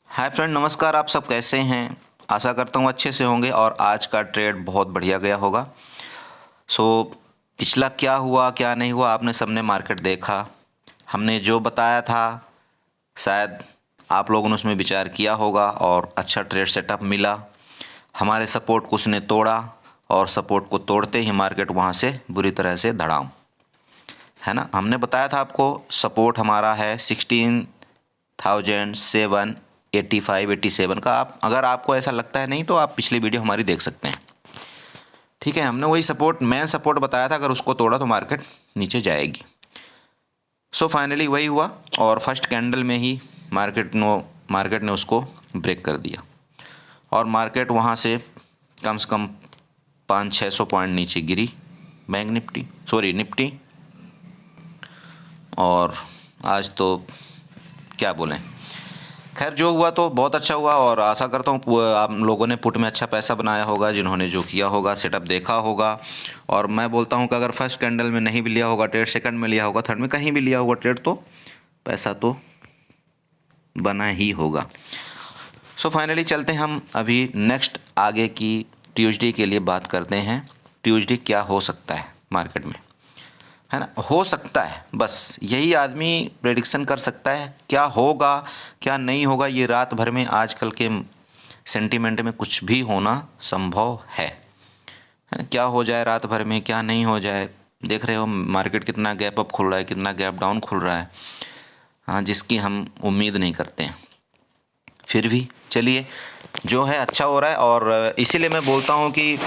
Hi friend, नमस्कार। आप सब कैसे हैं? आशा करता हूँ अच्छे से होंगे और आज का ट्रेड बहुत बढ़िया गया होगा। पिछला क्या हुआ क्या नहीं हुआ आपने सबने मार्केट देखा। हमने जो बताया था शायद आप लोगों ने उसमें विचार किया होगा और अच्छा ट्रेड सेटअप मिला। हमारे सपोर्ट को उसने तोड़ा और सपोर्ट को तोड़ते ही मार्केट वहाँ से बुरी तरह से धड़ाम, है ना। हमने बताया था आपको सपोर्ट हमारा है 16,785-87 का। आप अगर आपको ऐसा लगता है नहीं तो आप पिछली वीडियो हमारी देख सकते हैं। ठीक है, हमने वही सपोर्ट मेन सपोर्ट बताया था, अगर उसको तोड़ा तो मार्केट नीचे जाएगी। फाइनली वही हुआ और फर्स्ट कैंडल में ही मार्केट ने उसको ब्रेक कर दिया और मार्केट वहाँ से कम 500-600 पॉइंट नीचे गिरी। निफ्टी। और आज तो क्या बोलें, खैर जो हुआ तो बहुत अच्छा हुआ और आशा करता हूँ आप लोगों ने पुट में अच्छा पैसा बनाया होगा, जिन्होंने जो किया होगा, सेटअप देखा होगा। और मैं बोलता हूँ कि अगर फर्स्ट कैंडल में नहीं भी लिया होगा ट्रेड, सेकंड में लिया होगा, थर्ड में कहीं भी लिया होगा ट्रेड, तो पैसा तो बना ही होगा। फाइनली चलते हैं हम अभी नेक्स्ट आगे की ट्यूसडे के लिए बात करते हैं। ट्यूसडे क्या हो सकता है मार्केट में, है ना। हो सकता है, बस यही आदमी प्रेडिक्शन कर सकता है। क्या होगा क्या नहीं होगा, ये रात भर में आजकल के सेंटीमेंट में कुछ भी होना संभव है ना। क्या हो जाए रात भर में, क्या नहीं हो जाए। देख रहे हो मार्केट कितना गैप अप खुल रहा है, कितना गैप डाउन खुल रहा है, हाँ, जिसकी हम उम्मीद नहीं करते हैं। फिर भी चलिए, जो है अच्छा हो रहा है। और इसीलिए मैं बोलता हूँ कि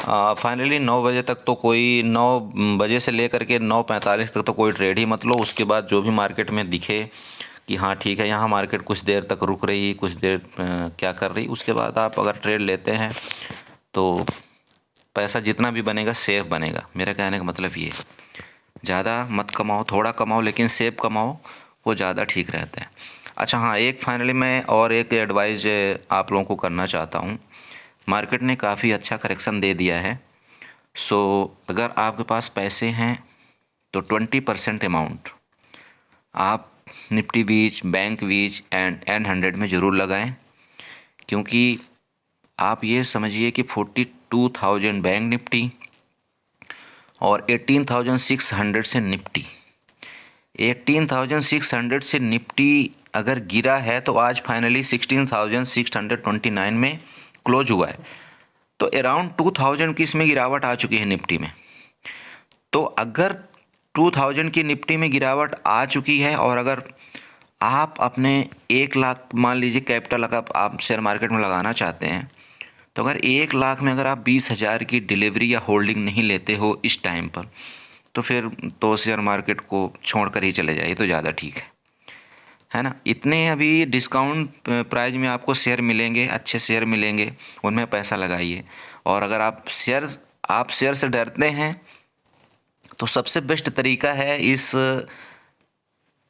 फाइनली 9 बजे तक तो कोई 9 बजे से लेकर के 9:45 तक तो कोई ट्रेड ही मत लो। उसके बाद जो भी मार्केट में दिखे कि हाँ ठीक है, यहाँ मार्केट कुछ देर तक रुक रही, कुछ देर क्या कर रही, उसके बाद आप अगर ट्रेड लेते हैं तो पैसा जितना भी बनेगा सेफ बनेगा। मेरा कहने का मतलब ये, ज़्यादा मत कमाओ, थोड़ा कमाओ लेकिन सेफ कमाओ, वो ज़्यादा ठीक रहता है। अच्छा हाँ, एक फाइनली मैं और एक एडवाइस आप लोगों को करना चाहता हूँ। मार्केट ने काफ़ी अच्छा करेक्शन दे दिया है। अगर आपके पास पैसे हैं तो 20% अमाउंट आप Nifty beach, bank beach and N100 में ज़रूर लगाएं। क्योंकि आप ये समझिए कि 42,000 बैंक निफ्टी और 18,600 से निफ्टी, 18,600 से निफ्टी अगर गिरा है तो आज फाइनली 16,629 में क्लोज हुआ है। तो अराउंड 2,000 की इसमें गिरावट आ चुकी है निफ्टी में। तो अगर 2,000 की निफ्टी में गिरावट आ चुकी है और अगर आप अपने 1 लाख मान लीजिए कैपिटल अगर आप शेयर मार्केट में लगाना चाहते हैं, तो अगर 1 लाख में अगर आप 20,000 की डिलीवरी या होल्डिंग नहीं लेते हो इस टाइम पर, तो फिर तो शेयर मार्केट को छोड़ कर ही चले जाइए तो ज़्यादा ठीक है ना। इतने अभी डिस्काउंट प्राइस में आपको शेयर मिलेंगे, अच्छे शेयर मिलेंगे, उनमें पैसा लगाइए। और अगर आप शेयर से डरते हैं तो सबसे बेस्ट तरीका है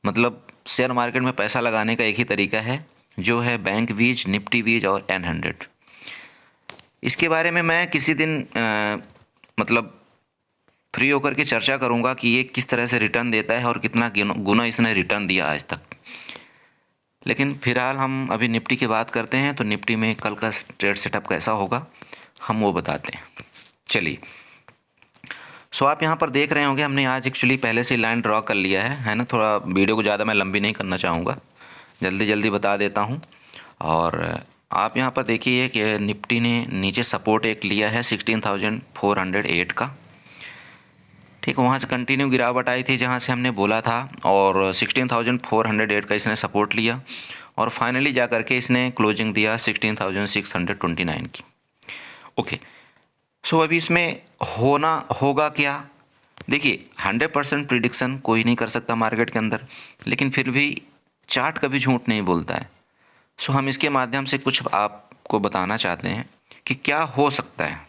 मतलब शेयर मार्केट में पैसा लगाने का एक ही तरीका है, जो है बैंक बीज, निफ्टी बीज और N100। इसके बारे में मैं किसी दिन मतलब फ्री होकर के चर्चा करूंगा कि ये किस तरह से रिटर्न देता है और कितना गुना इसने रिटर्न दिया आज तक। लेकिन फिलहाल हम अभी निफ्टी की बात करते हैं। तो निफ्टी में कल का ट्रेड सेटअप कैसा होगा हम वो बताते हैं। चलिए, आप यहाँ पर देख रहे होंगे हमने आज एक्चुअली पहले से लाइन ड्रॉ कर लिया है ना। थोड़ा वीडियो को ज़्यादा मैं लंबी नहीं करना चाहूँगा, जल्दी जल्दी बता देता हूँ। और आप यहाँ पर देखिए कि निफ्टी ने नीचे सपोर्ट एक लिया है 16,408 का। ठीक, वहाँ से कंटिन्यू गिरावट आई थी जहाँ से हमने बोला था, और 16,408 का इसने सपोर्ट लिया और फाइनली जा करके इसने क्लोजिंग दिया 16,629 की। ओके, अभी इसमें होगा क्या। देखिए 100% प्रिडिक्शन कोई नहीं कर सकता मार्केट के अंदर, लेकिन फिर भी चार्ट कभी झूठ नहीं बोलता है। हम इसके माध्यम से कुछ आपको बताना चाहते हैं कि क्या हो सकता है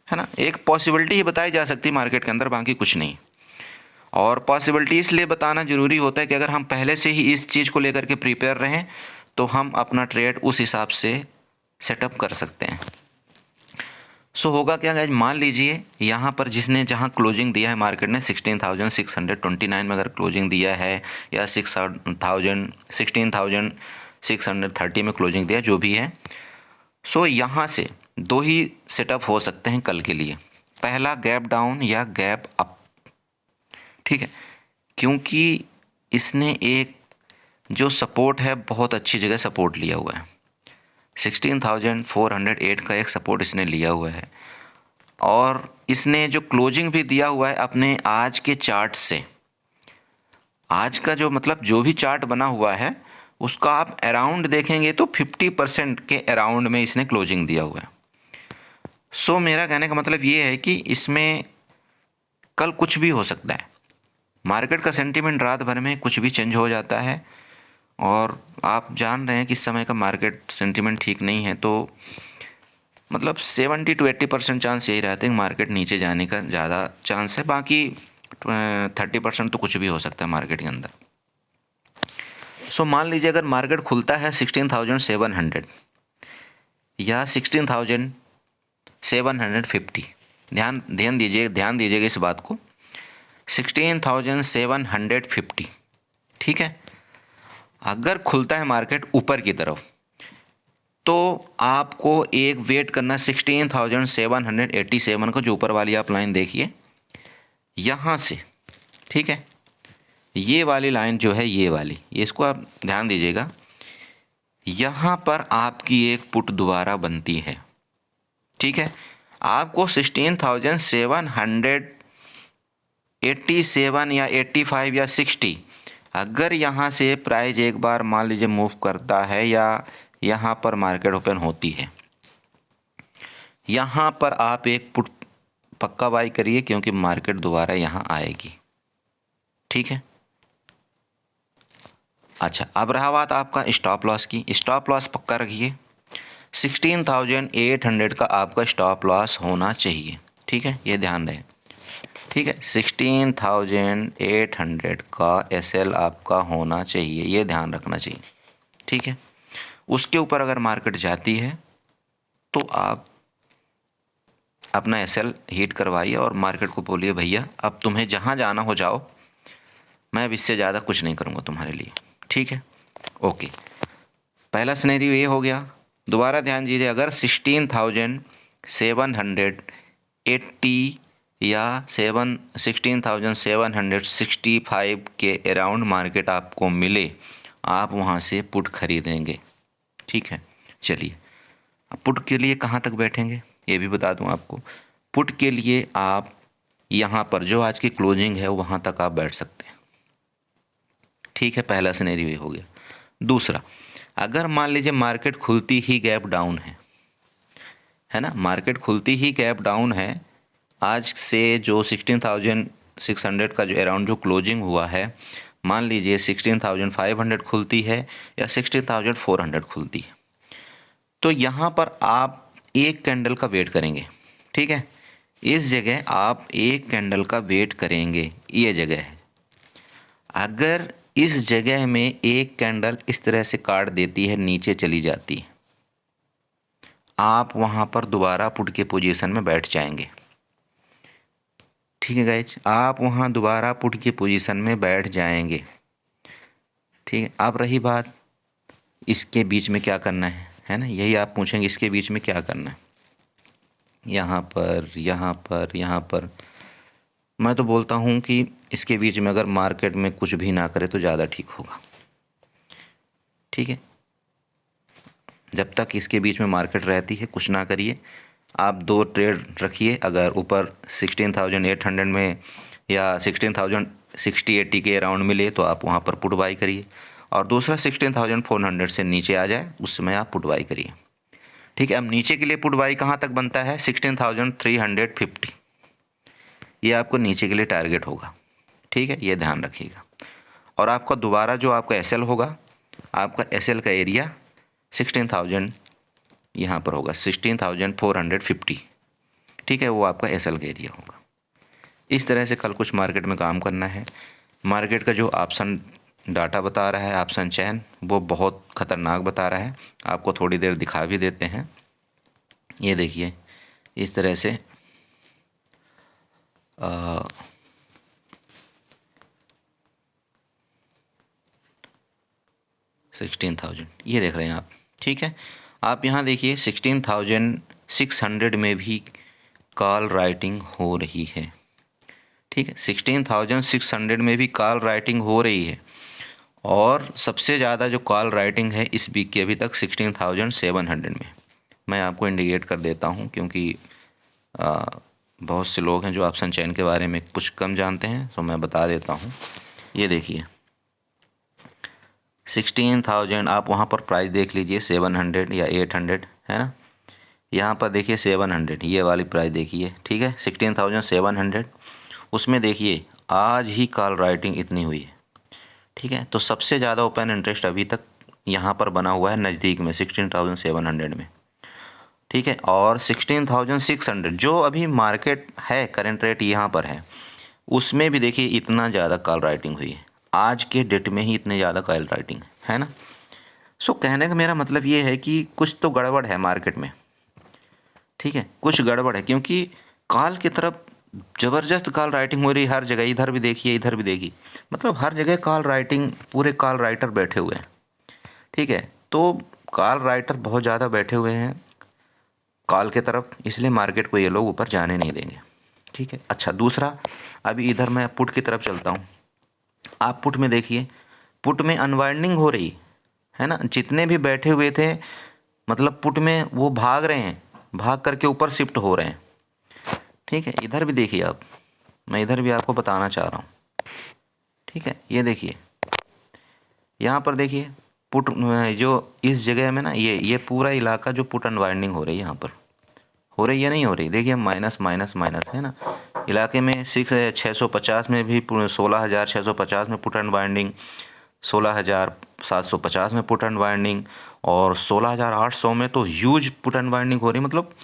ना। एक पॉसिबिलिटी ही बताई जा सकती है मार्केट के अंदर, बाकी कुछ नहीं। और पॉसिबिलिटी इसलिए बताना ज़रूरी होता है कि अगर हम पहले से ही इस चीज़ को लेकर के प्रिपेयर रहें तो हम अपना ट्रेड उस हिसाब से सेटअप कर सकते हैं। होगा क्या गाइज, मान लीजिए यहाँ पर जिसने जहाँ क्लोजिंग दिया है मार्केट ने 16,629 में अगर क्लोजिंग दिया है, या 16,000 630 में क्लोजिंग दिया, जो भी है। सो यहाँ से दो ही सेटअप हो सकते हैं कल के लिए, पहला गैप डाउन या गैप अप, ठीक है, क्योंकि इसने एक जो सपोर्ट है बहुत अच्छी जगह सपोर्ट लिया हुआ है। 16,408 का एक सपोर्ट इसने लिया हुआ है, और इसने जो क्लोजिंग भी दिया हुआ है अपने आज के चार्ट से, आज का जो मतलब जो भी चार्ट बना हुआ है उसका आप अराउंड देखेंगे तो 50% के अराउंड में इसने क्लोजिंग दिया हुआ है। सो मेरा कहने का मतलब ये है कि इसमें कल कुछ भी हो सकता है। मार्केट का सेंटीमेंट रात भर में कुछ भी चेंज हो जाता है, और आप जान रहे हैं कि इस समय का मार्केट सेंटीमेंट ठीक नहीं है, तो मतलब 70 to 80% चांस यही रहते हैं कि मार्केट नीचे जाने का ज़्यादा चांस है, बाकी 30% तो कुछ भी हो सकता है मार्केट के अंदर। सो मान लीजिए अगर मार्केट खुलता है 16,700 या 16,750, ध्यान दीजिएगा इस बात को, 16,750, ठीक है। अगर खुलता है मार्केट ऊपर की तरफ तो आपको एक वेट करना 16,787 का, जो ऊपर वाली आप लाइन देखिए यहाँ से, ठीक है, ये वाली लाइन जो है ये वाली, ये इसको आप ध्यान दीजिएगा, यहाँ पर आपकी एक पुट दोबारा बनती है, ठीक है। आपको 16,787 या 85 या 60, अगर यहाँ से प्राइस एक बार मान लीजिए मूव करता है या यहाँ पर मार्केट ओपन होती है, यहाँ पर आप एक पुट पक्का बाई करिए, क्योंकि मार्केट दोबारा यहाँ आएगी, ठीक है। अच्छा, अब रहा बात आपका स्टॉप लॉस की, स्टॉप लॉस पक्का रखिए, 16,800 का आपका स्टॉप लॉस होना चाहिए, ठीक है, ये ध्यान रहे, ठीक है। 16,800 का एसएल आपका होना चाहिए, ये ध्यान रखना चाहिए, ठीक है। उसके ऊपर अगर मार्केट जाती है तो आप अपना एसएल हीट करवाइए और मार्केट को बोलिए भैया अब तुम्हें जहाँ जाना हो जाओ, मैं अब इससे ज़्यादा कुछ नहीं करूँगा तुम्हारे लिए, ठीक है। ओके, पहला सिनेरियो ये हो गया। दोबारा ध्यान दीजिए, अगर 16,780 या 16,765 के अराउंड मार्केट आपको मिले, आप वहाँ से पुट खरीदेंगे, ठीक है। चलिए, अब पुट के लिए कहाँ तक बैठेंगे ये भी बता दूं आपको। पुट के लिए आप यहाँ पर जो आज की क्लोजिंग है वहाँ तक आप बैठ सकते हैं, ठीक है। पहला सिनेरियो ये हो गया। दूसरा, अगर मान लीजिए मार्केट खुलती ही गैप डाउन है ना, मार्केट खुलती ही गैप डाउन है, आज से जो 16,600 का जो अराउंड जो क्लोजिंग हुआ है, मान लीजिए 16,500 खुलती है या 16,400 खुलती है, तो यहाँ पर आप एक कैंडल का वेट करेंगे, ठीक है। इस जगह आप एक कैंडल का वेट करेंगे, ये जगह है। अगर इस जगह में एक कैंडल इस तरह से काट देती है, नीचे चली जाती है, आप वहाँ पर दोबारा पुट के पोजीशन में बैठ जाएंगे, ठीक है गाइज, आप वहाँ दोबारा पुट की पोजीशन में बैठ जाएंगे, ठीक है। अब रही बात इसके बीच में क्या करना है ना, यही आप पूछेंगे इसके बीच में क्या करना है। यहाँ पर, यहाँ पर, यहाँ पर, मैं तो बोलता हूँ कि इसके बीच में अगर मार्केट में कुछ भी ना करे तो ज़्यादा ठीक होगा, ठीक है। जब तक इसके बीच में मार्केट रहती है कुछ ना करिए, आप दो ट्रेड रखिए। अगर ऊपर 16,800 में या 16,060-80 के अराउंड मिले तो आप वहाँ पर पुट बाई करिए, और दूसरा 16,400 से नीचे आ जाए उस समय आप पुट बाई करिए, ठीक है। अब नीचे के लिए पुट बाई कहाँ तक बनता है, 16,350, ये आपको नीचे के लिए टारगेट होगा, ठीक है, ये ध्यान रखिएगा। और आपका दोबारा जो आपका एसएल होगा, आपका एसएल का एरिया 16,000 यहाँ पर होगा, 16,450, ठीक है, वो आपका एसएल का एरिया होगा। इस तरह से कल कुछ मार्केट में काम करना है। मार्केट का जो ऑप्शन डाटा बता रहा है, ऑप्शन चैन, वो बहुत ख़तरनाक बता रहा है। आपको थोड़ी देर दिखा भी देते हैं, ये देखिए इस तरह से 16,000 ये देख रहे हैं आप, ठीक है। आप यहाँ देखिए 16,600 में भी कॉल राइटिंग हो रही है, ठीक है। 16,600 में भी कॉल राइटिंग हो रही है, और सबसे ज़्यादा जो कॉल राइटिंग है इस वीक की अभी तक 16,700 में। मैं आपको इंडिकेट कर देता हूँ, क्योंकि बहुत से लोग हैं जो ऑप्शन चेन के बारे में कुछ कम जानते हैं, तो मैं बता देता हूँ। ये देखिए 16,000, आप वहाँ पर प्राइस देख लीजिए 700 या 800 है ना। यहाँ पर देखिए 700, ये वाली प्राइस देखिए, ठीक है 16,700। उसमें देखिए आज ही कॉल राइटिंग इतनी हुई है, ठीक है। तो सबसे ज़्यादा ओपन इंटरेस्ट अभी तक यहाँ पर बना हुआ है नज़दीक में 16,700 में, ठीक है। और 16,600 जो अभी मार्केट है, करंट रेट यहाँ पर है, उसमें भी देखिए इतना ज़्यादा कॉल राइटिंग हुई है, आज के डेट में ही इतने ज़्यादा कॉल राइटिंग है ना। सो कहने का मेरा मतलब ये है कि कुछ तो गड़बड़ है मार्केट में, ठीक है, कुछ गड़बड़ है, क्योंकि कॉल की तरफ ज़बरदस्त कॉल राइटिंग हो रही है हर जगह। इधर भी देखिए, इधर भी देखिए, मतलब हर जगह कॉल राइटिंग, पूरे कॉल राइटर बैठे हुए हैं, ठीक है। तो कॉल राइटर बहुत ज़्यादा बैठे हुए हैं कॉल के तरफ, इसलिए मार्केट को ये लोग ऊपर जाने नहीं देंगे, ठीक है। अच्छा, दूसरा, अभी इधर मैं पुट की तरफ चलता हूँ। आप पुट में देखिए, पुट में अनवाइंडिंग हो रही है ना। जितने भी बैठे हुए थे, मतलब पुट में वो भाग रहे हैं, भाग करके ऊपर शिफ्ट हो रहे हैं, ठीक है। इधर भी देखिए आप, मैं इधर भी आपको बताना चाह रहा हूँ, ठीक है। ये देखिए यहाँ पर देखिए पुट जो इस जगह में ना, ये पूरा इलाका जो पुट अनवाइंडिंग हो रही है, यहाँ पर हो रही है, नहीं हो रही, देखिए माइनस माइनस माइनस है ना। इलाके में 650 में भी 16,650 में पुट अनवाइंडिंग, 16,750 में पुट अनवाइंडिंग, और 16,800 में तो ह्यूज पुट अनवाइंडिंग हो रही। मतलब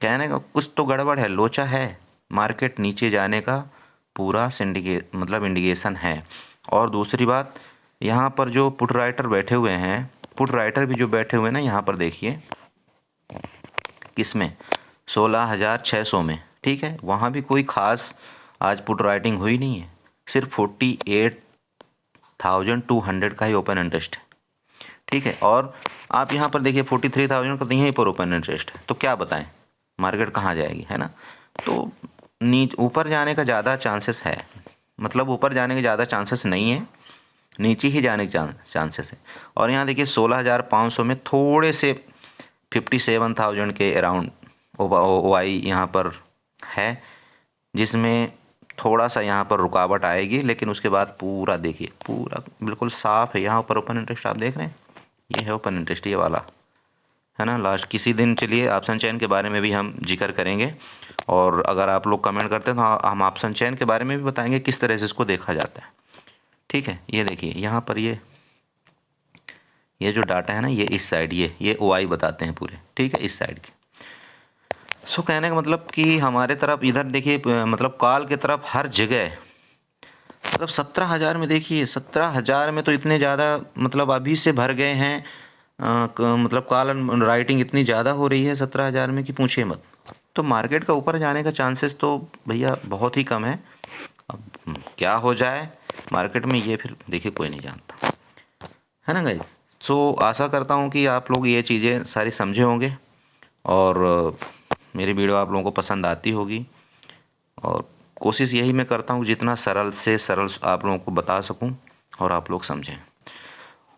कहने का कुछ तो गड़बड़ है, लोचा है, मार्केट नीचे जाने का पूरा मतलब इंडिकेशन है। और दूसरी बात, यहाँ पर जो पुट राइटर बैठे हुए हैं, पुट राइटर भी जो बैठे हुए हैं ना, यहाँ पर देखिए किसमें, 16,600 में, ठीक है। वहाँ भी कोई ख़ास आज पुट राइटिंग हुई नहीं है, सिर्फ 48,200 का ही ओपन इंटरेस्ट है, ठीक है। और आप यहाँ पर देखिए 43,000 का यहीं पर ओपन इंटरेस्ट है, तो क्या बताएं मार्केट कहाँ जाएगी, है ना। तो ऊपर जाने का ज़्यादा चांसेस है, मतलब ऊपर जाने के ज़्यादा चांसेस नहीं है, नीचे ही जाने के चांसेस है। और यहाँ देखिए 16,500 में थोड़े से 57,000 के अराउंड OI यहाँ पर है, जिसमें थोड़ा सा यहाँ पर रुकावट आएगी, लेकिन उसके बाद पूरा देखिए, पूरा बिल्कुल साफ़ है। यहाँ पर ओपन इंटरेस्ट आप देख रहे हैं, ये है ओपन इंटरेस्ट, ये वाला है ना। लास्ट किसी दिन चलिए ऑप्शन चेन के बारे में भी हम जिक्र करेंगे, और अगर आप लोग कमेंट करते हैं तो हम ऑप्शन चेन के बारे में भी बताएंगे किस तरह से इसको देखा जाता है, ठीक है। ये देखिए यहाँ पर ये जो डाटा है ना, ये इस साइड, ये OI बताते हैं पूरे, ठीक है, इस साइड के। सो कहने का मतलब कि हमारे तरफ इधर देखिए, मतलब कॉल की तरफ हर जगह, मतलब 17,000 में देखिए, 17,000 में तो इतने ज़्यादा, मतलब अभी से भर गए हैं, मतलब कॉल राइटिंग इतनी ज़्यादा हो रही है 17,000 में कि पूछिए मत। तो मार्केट का ऊपर जाने का चांसेस तो भैया बहुत ही कम है। अब क्या हो जाए मार्केट में, ये फिर देखिए कोई नहीं जानता, है ना गाइस। सो आशा करता हूँ कि आप लोग ये चीज़ें सारी समझे होंगे, और मेरी वीडियो आप लोगों को पसंद आती होगी, और कोशिश यही मैं करता हूँ जितना सरल से सरल आप लोगों को बता सकूँ और आप लोग समझें।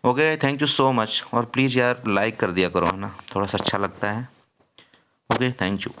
Okay, thank you so much, और प्लीज़ यार लाइक कर दिया करो, है ना, थोड़ा सा अच्छा लगता है। Okay, thank you.